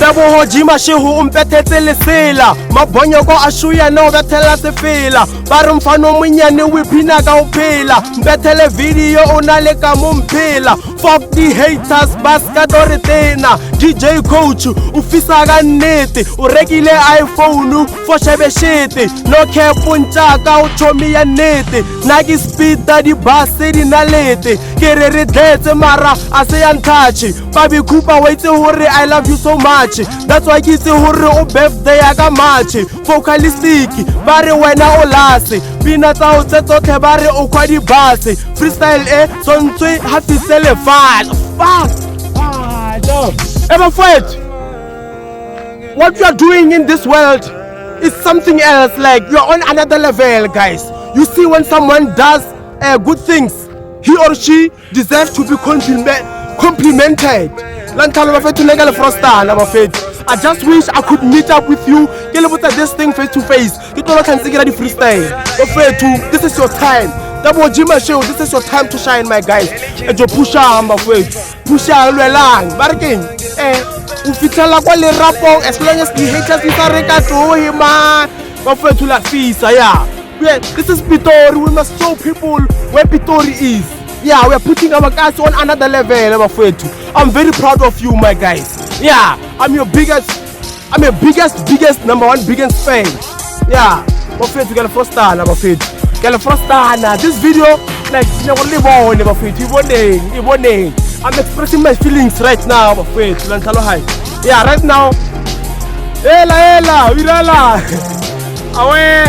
Tebogo Mashego umpethetse lesela mabonyoko a shuya no bethela se fela ba re mfano monyane we phina ka uphela mbethele video ona le Kamo Mphela. Fuck the haters baska doretena DJ coach ufisa ka nnete o rekile iPhone for Shebeshxt no cap ntaka o chomi ya nnete na ke speed di bus di nalete ke re dletse mara a se ya ntouch Pabi Cooper wait hore I love you so much. That's why ke tse hore o birthday ya ka March. Focalistic ba re wena o lase pina tsa o tse tsotlhe ba re o kwa di bus freestyle e sontswe ha fisele file fuck no ever fight. What you are doing in this world is something else. Like you're on another level, guys. You see, when someone does good things, he or she deserves to be complimented. I just wish I could meet up with you. This thing face to face. This is your time. This is your time to shine, my guys. Ufitela kwa le rapong as long as the haters isareka to him bafethu la fisa. Yeah, this is Pitori. We must show people where Pitori is. Yeah, we are putting our guys on another level bafethu. I'm very proud of you, my guys. Yeah, I'm your biggest number one biggest fan. Yeah, bafethu gala frostana bafethu gala frostana. This video like I'm expressing my feelings right now, bafethu lanhlalo high. Yeah, right now. Ela, wirala. Awe.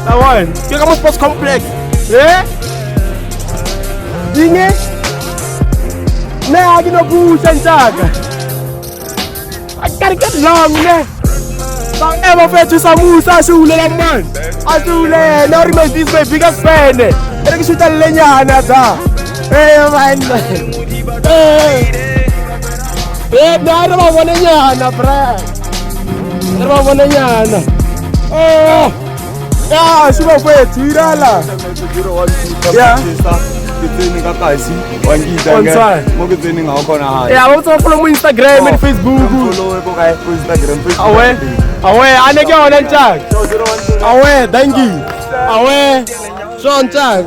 That one. You Kamo Sports Complex. Yeah? Dinge? Nah, I no bush and saga. I gotta get long, ne? Don't ever fetch you some moose, Asule, man. Asule, now remember this my biggest fan. I can shoot a lenya, Nata. Hey, man. Hey, nada más buena ñana, bra. Nada más buena ñana. Oh, ya, si no fue, tirala. Ya. Yeah, what's up on Instagram and Facebook? Awe, aneke on chat. Awe, thank you. Awe, Sean Chang.